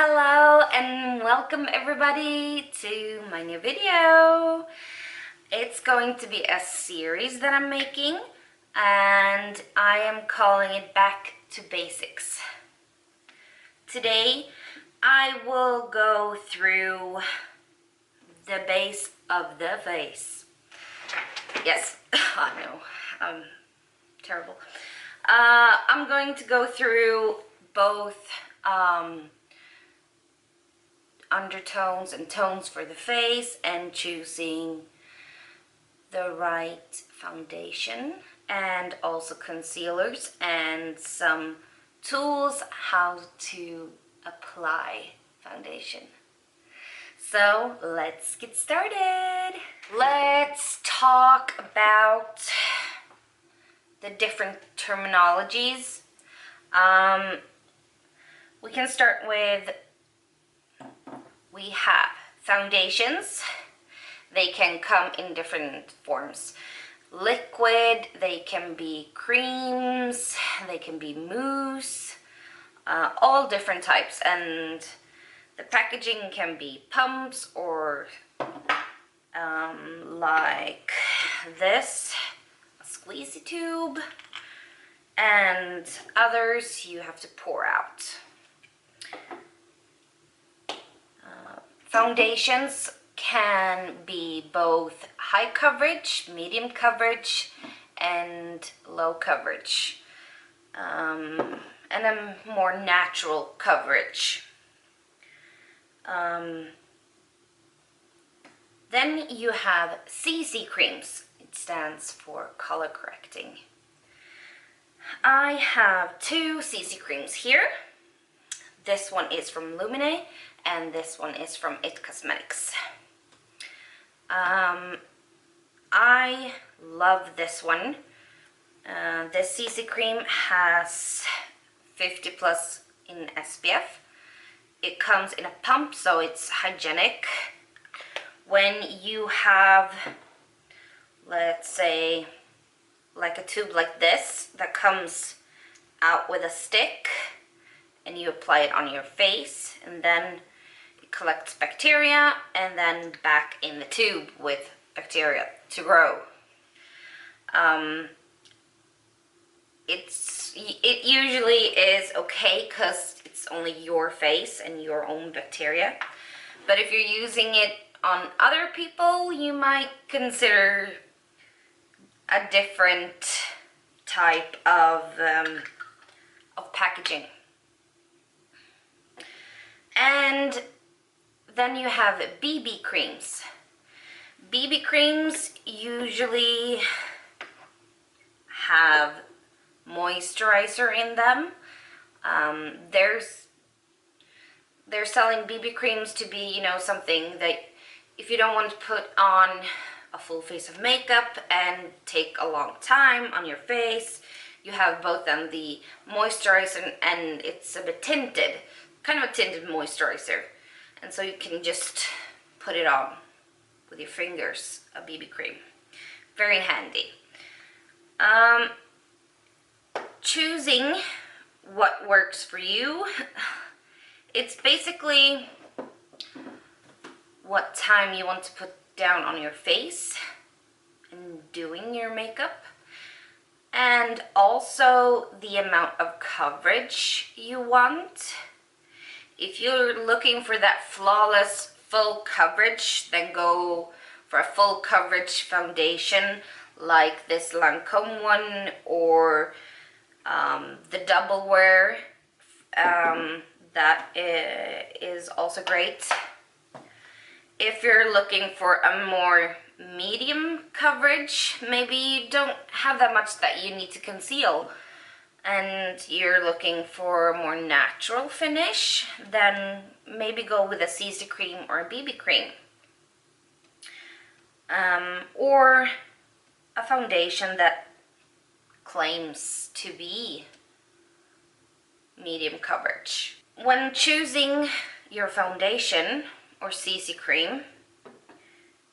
Hello and welcome everybody to my new video. It's going to be a series that I'm making and I am calling it Back to Basics. Today I will go through the base of the face. Yes, I know, I'm terrible. I'm going to go through both undertones and tones for the face and choosing the right foundation and also concealers and some tools how to apply foundation. So let's get started. Let's talk about the different terminologies. We can start with, we have foundations. They can come in different forms. Liquid, they can be creams, they can be mousse, all different types. And the packaging can be pumps or like this, a squeezy tube, and others you have to pour out. Foundations can be both high coverage, medium coverage, and low coverage, and a more natural coverage. Then you have CC creams. It stands for color correcting. I have two CC creams here. This one is from Lumine and this one is from It Cosmetics. I love this one. This CC cream has 50 plus in SPF. It comes in a pump, so it's hygienic. When you have, let's say, like a tube like this that comes out with a stick and you apply it on your face, and then it collects bacteria and then back in the tube with bacteria to grow. It usually is okay because it's only your face and your own bacteria. But if you're using it on other people, you might consider a different type of packaging. And then you have BB creams. BB creams usually have moisturizer in them. They're selling BB creams to be, you know, something that if you don't want to put on a full face of makeup and take a long time on your face, you have both them, the moisturizer and it's a bit tinted, kind of a tinted moisturizer. And so you can just put it on with your fingers, a BB cream. Very handy. Choosing what works for you. It's basically what time you want to put down on your face and doing your makeup, and also the amount of coverage you want. If you're looking for that flawless full coverage, then go for a full coverage foundation like this Lancome one, or the double wear, that is also great. If you're looking for a more medium coverage, maybe you don't have that much that you need to conceal, and you're looking for a more natural finish, then maybe go with a CC cream or a BB cream. Or a foundation that claims to be medium coverage. When choosing your foundation or CC cream,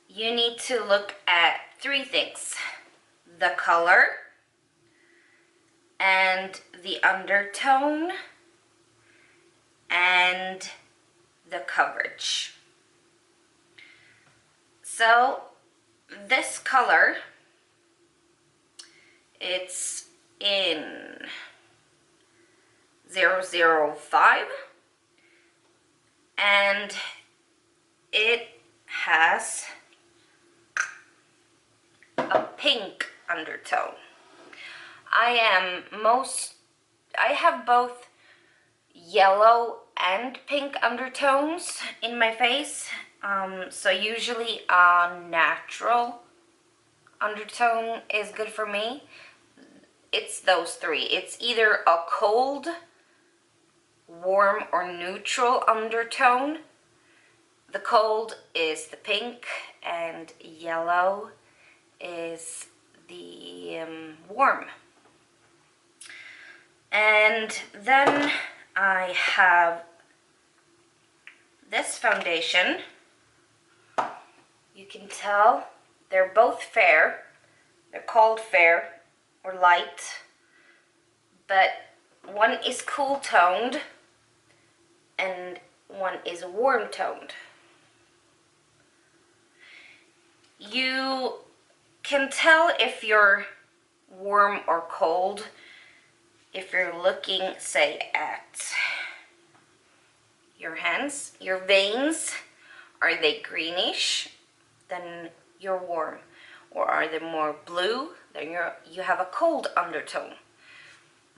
you need to look at three things: the color and the undertone and coverage. So this color, it's in 005 and it has a pink undertone. I have both yellow and pink undertones in my face, so usually a natural undertone is good for me. It's those three. It's either a cold, warm, or neutral undertone. The cold is the pink and yellow is the warm. And then I have this foundation. You can tell they're both fair. They're called fair or light, but one is cool toned and one is warm toned. You can tell if you're warm or cold if you're looking, say, at your hands. Your veins, are they greenish? Then you're warm. Or are they more blue? Then you have a cold undertone.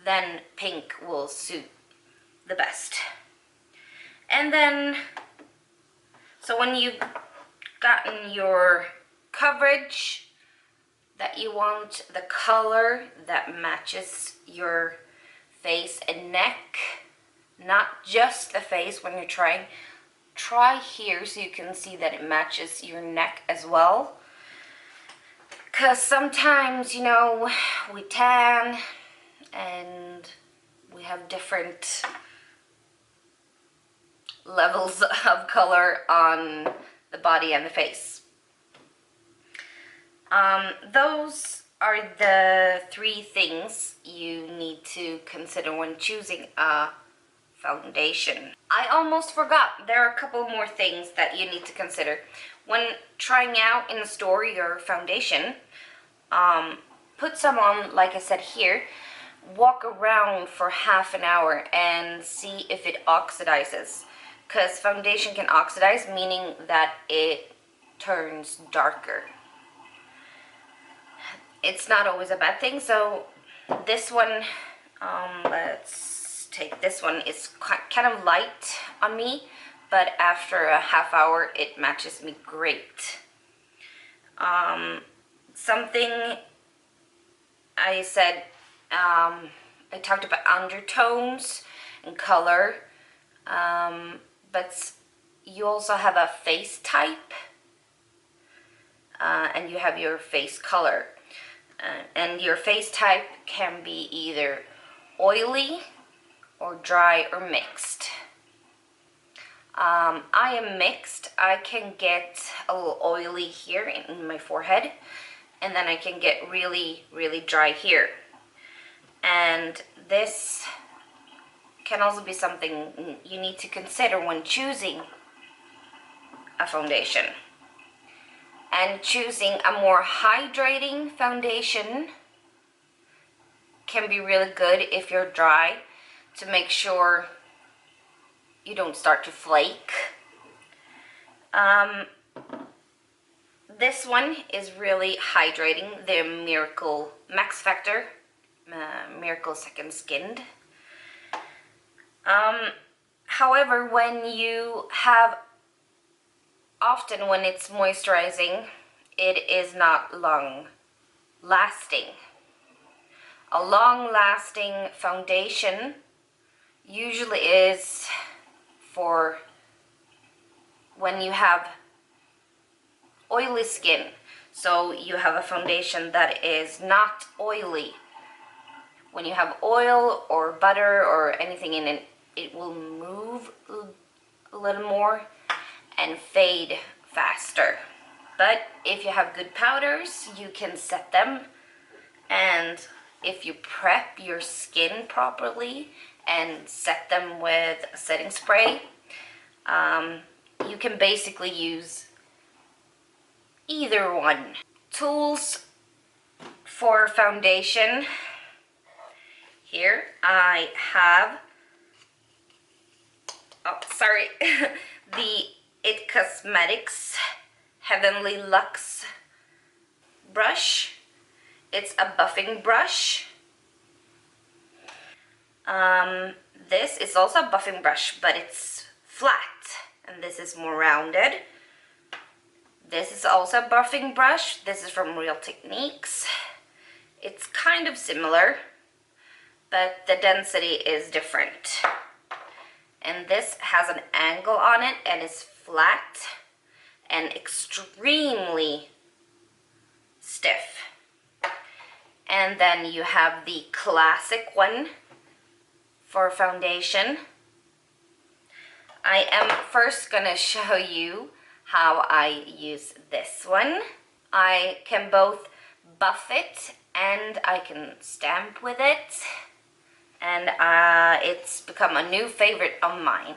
Then pink will suit the best. And then, so when you've gotten your coverage that you want, the color that matches your face and neck, not just the face when you're trying, try here so you can see that it matches your neck as well. Because sometimes, you know, we tan and we have different levels of color on the body and the face. Those are the three things you need to consider when choosing a foundation. I almost forgot, there are a couple more things that you need to consider. When trying out in the store your foundation, put some on, like I said here, walk around for half an hour and see if it oxidizes. Because foundation can oxidize, meaning that it turns darker. It's not always a bad thing, so this one, let's take this one. It's kind of light on me, but after a half hour it matches me great. Something I said, I talked about undertones and color, but you also have a face type, and you have your face color. And your face type can be either oily or dry or mixed. I am mixed. I can get a little oily here in my forehead, and then I can get really, really dry here. And this can also be something you need to consider when choosing a foundation. And choosing a more hydrating foundation can be really good if you're dry, to make sure you don't start to flake. This one is really hydrating, the Miracle Max Factor, Miracle Second Skinned. However, when you have, often when it's moisturizing, it is not long lasting. A long lasting foundation usually is for when you have oily skin. So you have a foundation that is not oily. When you have oil or butter or anything in it, it will move a little more and fade faster. But if you have good powders, you can set them, and if you prep your skin properly and set them with a setting spray, You can basically use either one. Tools for foundation. Here I have, oh sorry, the It Cosmetics Heavenly Luxe brush. It's a buffing brush. This is also a buffing brush, but it's flat, and this is more rounded. This is also a buffing brush. This is from Real Techniques. It's kind of similar, but the density is different. And this has an angle on it and is flat and extremely stiff. And then you have the classic one for foundation. I am first gonna show you how I use this one. I can both buff it and I can stamp with it, and it's become a new favorite of mine.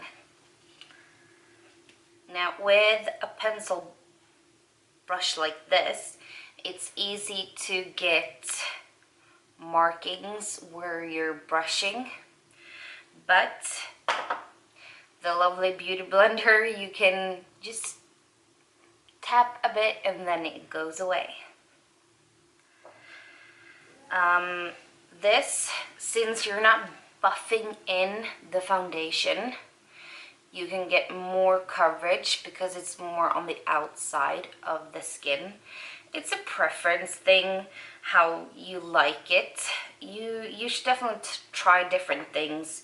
Now with a pencil brush like this, it's easy to get markings where you're brushing, but the lovely beauty blender, you can just tap a bit and then it goes away. This, since you're not buffing in the foundation, you can get more coverage because it's more on the outside of the skin. It's a preference thing, how you like it. You should definitely try different things.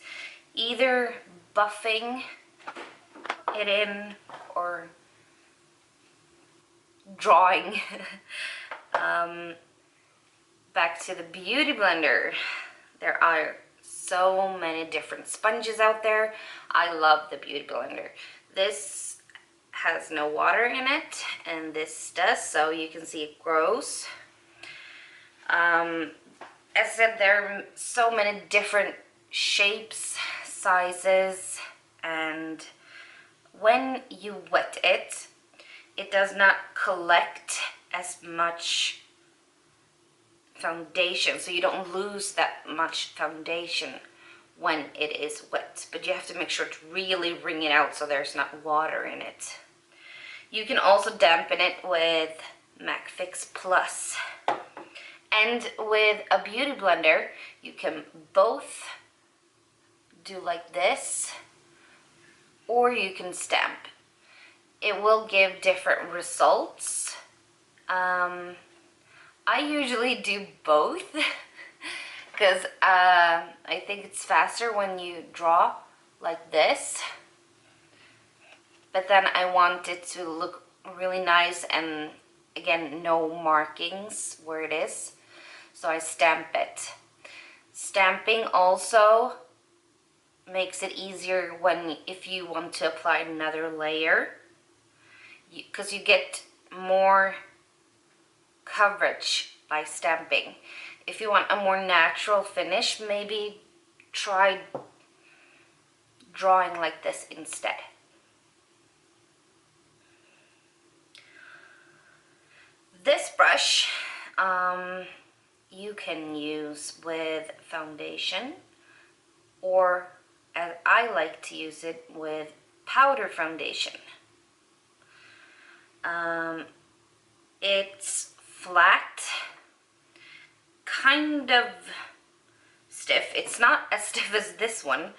Either buffing it in or drawing. Back to the beauty blender. There are so many different sponges out there. I love the beauty blender. This has no water in it, and this does, so you can see it grows. As I said, there are so many different shapes, sizes, and when you wet it, it does not collect as much foundation, so you don't lose that much foundation when it is wet, but you have to make sure to really wring it out so there's not water in it. You can also dampen it with MAC Fix Plus, and with a beauty blender you can both do like this or you can stamp. It will give different results. I usually do both because I think it's faster when you draw like this, but then I want it to look really nice and again no markings where it is, so I stamp it. Stamping also makes it easier if you want to apply another layer, because you get more coverage by stamping. If you want a more natural finish, maybe try drawing like this instead. This brush you can use with foundation, or as I like to use it, with powder foundation. It's flat, kind of stiff. It's not as stiff as this one.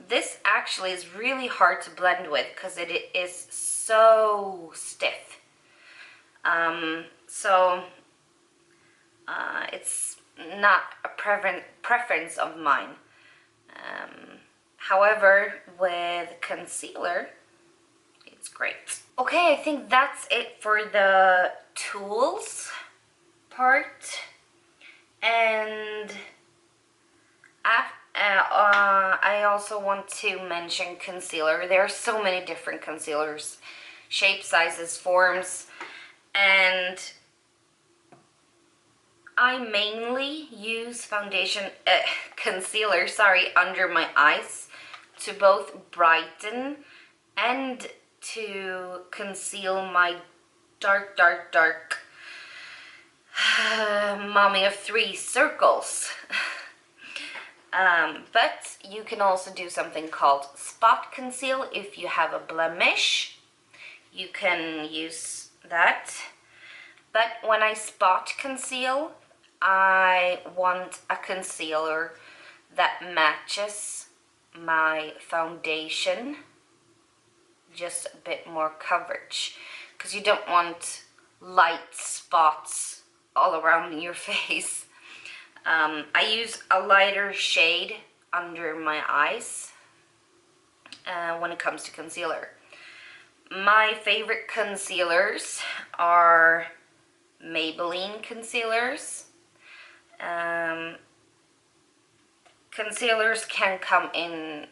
This actually is really hard to blend with because it is so stiff. It's not a preference of mine. However, with concealer, it's great. Okay, I think that's it for the tools part. And I also want to mention concealer. There are so many different concealers, shape, sizes, forms, and I mainly use concealer, under my eyes to both brighten and to conceal my dark mommy of three circles. But you can also do something called spot conceal. If you have a blemish, you can use that. But when I spot conceal, I want a concealer that matches my foundation, just a bit more coverage, because you don't want light spots all around your face. I use a lighter shade under my eyes when it comes to concealer. My favorite concealers are Maybelline concealers. Concealers can come in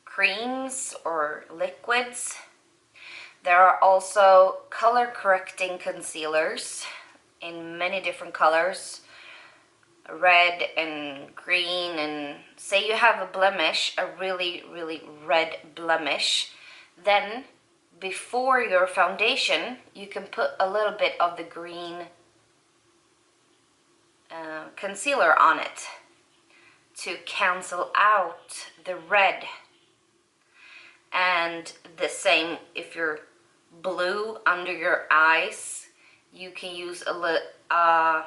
creams or liquids. There are also color correcting concealers in many different colors, red and green, and say you have a blemish, a really red blemish, then before your foundation you can put a little bit of the green concealer on it to cancel out the red. And the same if you're blue under your eyes, you can use a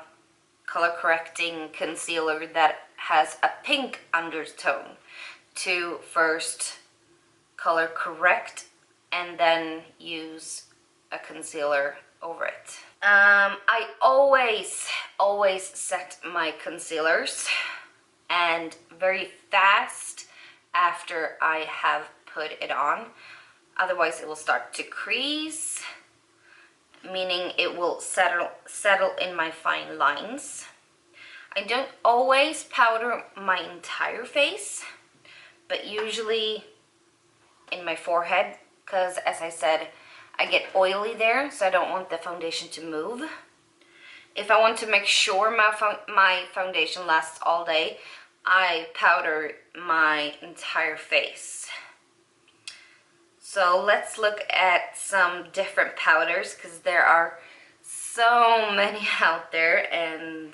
color correcting concealer that has a pink undertone to first color correct and then use a concealer over it. I always set my concealers and very fast after I have put it on, otherwise it will start to crease, meaning it will settle in my fine lines. I don't always powder my entire face, but usually in my forehead, because as I said, I get oily there, so I don't want the foundation to move. If I want to make sure my foundation lasts all day, I powder my entire face. So let's look at some different powders, because there are so many out there and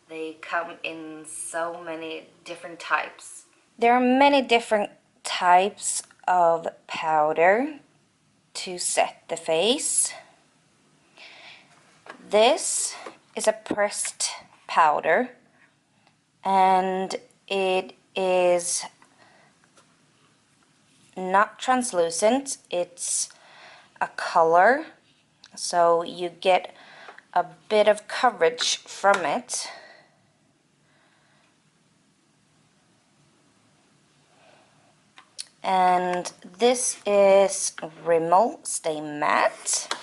they come in so many different types. There are many different types of powder to set the face. This is a pressed powder and it is not translucent, it's a color, so you get a bit of coverage from it. And this is Rimmel Stay Matte.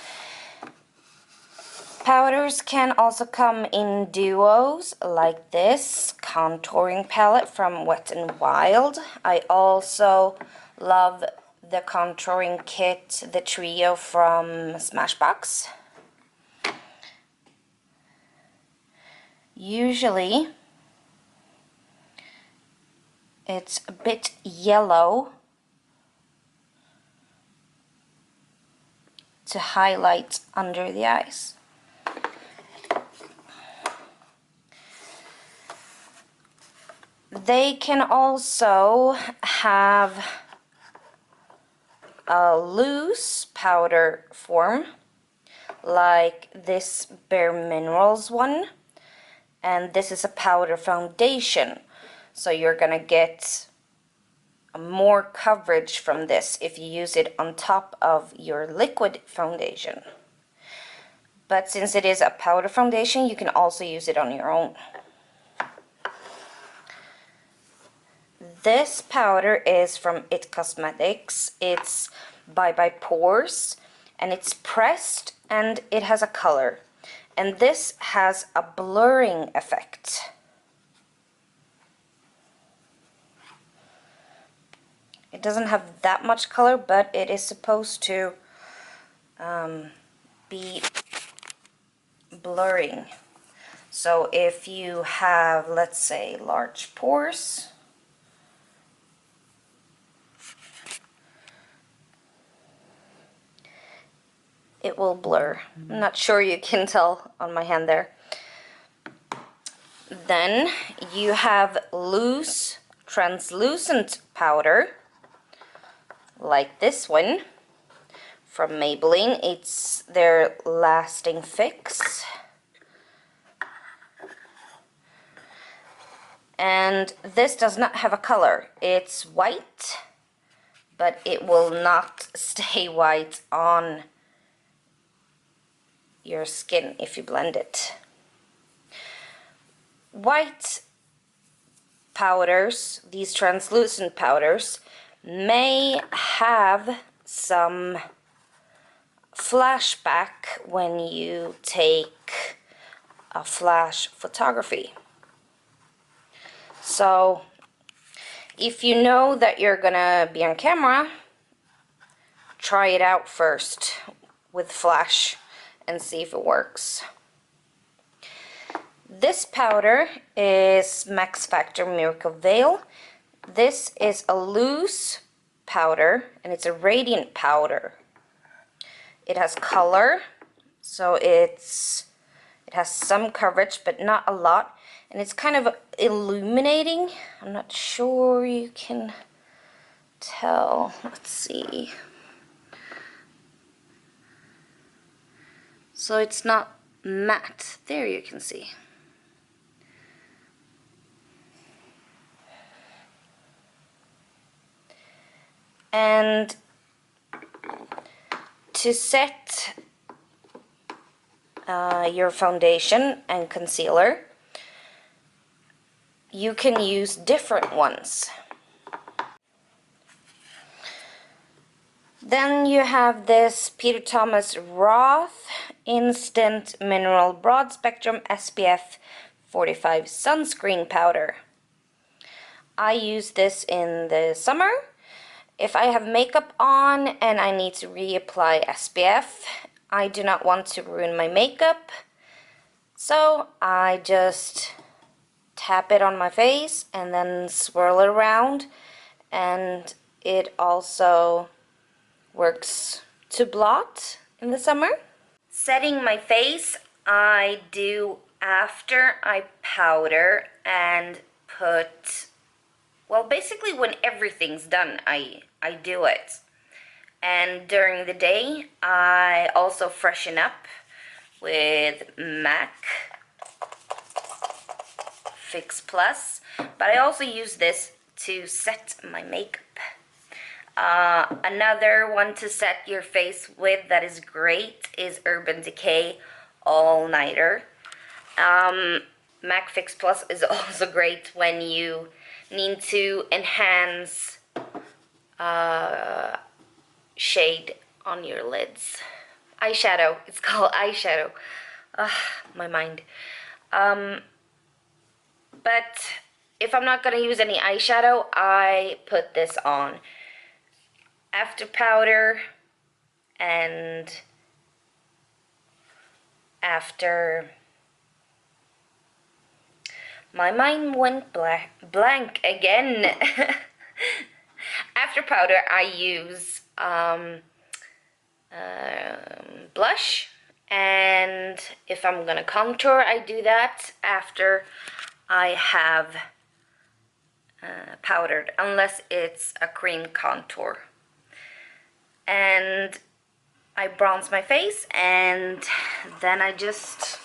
Powders can also come in duos like this contouring palette from Wet n Wild. I also love the contouring kit, the trio from Smashbox. Usually it's a bit yellow to highlight under the eyes. They can also have a loose powder form, like this Bare Minerals one, and this is a powder foundation, so you're gonna get more coverage from this if you use it on top of your liquid foundation. But since it is a powder foundation, you can also use it on your own. This powder is from It Cosmetics. It's by Pores, and it's pressed and it has a color. And this has a blurring effect. It doesn't have that much color, but it is supposed to be blurring. So if you have, let's say, large pores, it will blur. I'm not sure you can tell on my hand there. Then you have loose translucent powder, like this one from Maybelline. It's their Lasting Fix. And this does not have a color. It's white, but it will not stay white on your skin if you blend it. White powders, these translucent powders, may have some flashback when you take a flash photography. So if you know that you're gonna be on camera, try it out first with flash and see if it works. This powder is Max Factor Miracle Veil. This is a loose powder and it's a radiant powder. It has color, so it has some coverage but not a lot, and it's kind of illuminating. I'm not sure you can tell. Let's see. So it's not matte. There you can see. And to set your foundation and concealer, you can use different ones. Then you have this Peter Thomas Roth Instant Mineral Broad Spectrum SPF 45 Sunscreen Powder. I use this in the summer. If I have makeup on and I need to reapply SPF, I do not want to ruin my makeup, so I just tap it on my face and then swirl it around, and it also works to blot in the summer. Setting my face, I do after I powder and put, well, basically when everything's done, I do it. And during the day, I also freshen up with MAC Fix Plus, but I also use this to set my makeup. Another one to set your face with that is great is Urban Decay All Nighter. MAC Fix Plus is also great when you need to enhance shade on your lids. Eyeshadow, it's called eyeshadow. My mind. But if I'm not gonna use any eyeshadow, I put this on after powder and after. My mind went blank again. After powder, I use blush, and if I'm gonna contour, I do that after I have powdered, unless it's a cream contour. And I bronze my face, and then I just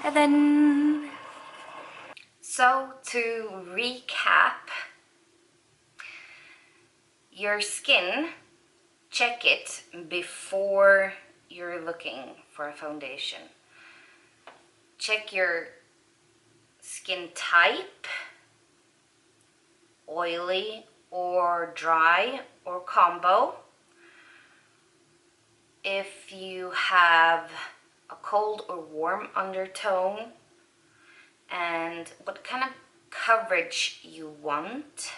heaven. So to recap, your skin, check it before you're looking for a foundation. Check your skin type, oily or dry or combo. If you have a cold or warm undertone, and what kind of coverage you want,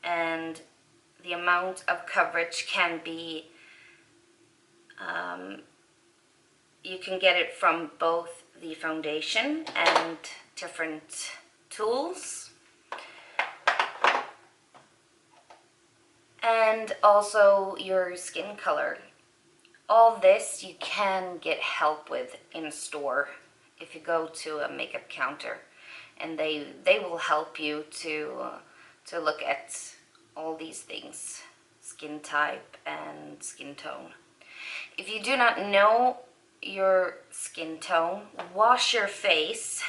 and the amount of coverage can be, you can get it from both the foundation and different tools. and also your skin color. All this you can get help with in store if you go to a makeup counter, and they will help you to look at all these things, skin type and skin tone. If you do not know your skin tone, wash your face.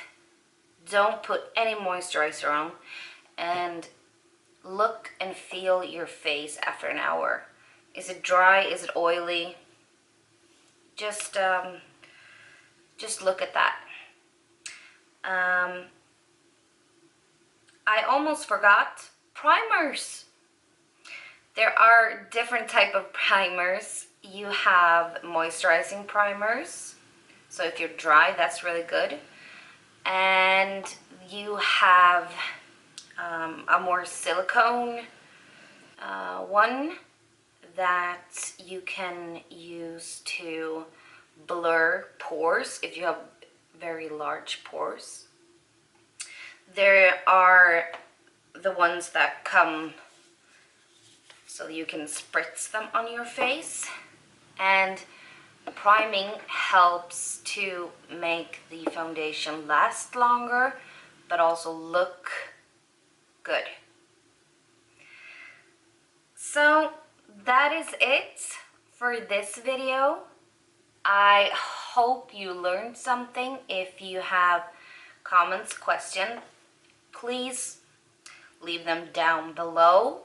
Don't put any moisturizer on, and look and feel your face after an hour. Is it dry? Is it oily? Just look at that. I almost forgot primers. There are different type of primers. You have moisturizing primers. So if you're dry, that's really good. And you have a more silicone one that you can use to blur pores if you have very large pores. There are the ones that come so you can spritz them on your face, and priming helps to make the foundation last longer but also look good. So that is it for this video. I hope you learned something. If you have comments, questions, please leave them down below.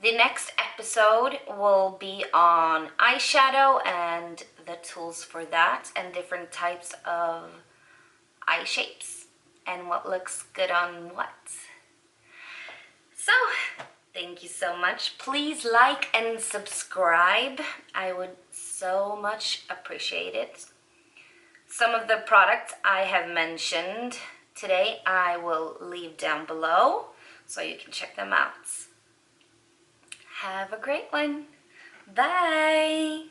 The next episode will be on eyeshadow and the tools for that, and different types of eye shapes and what looks good on what. So, thank you so much. Please like and subscribe. I would so much appreciate it. Some of the products I have mentioned today I will leave down below so you can check them out. Have a great one. Bye.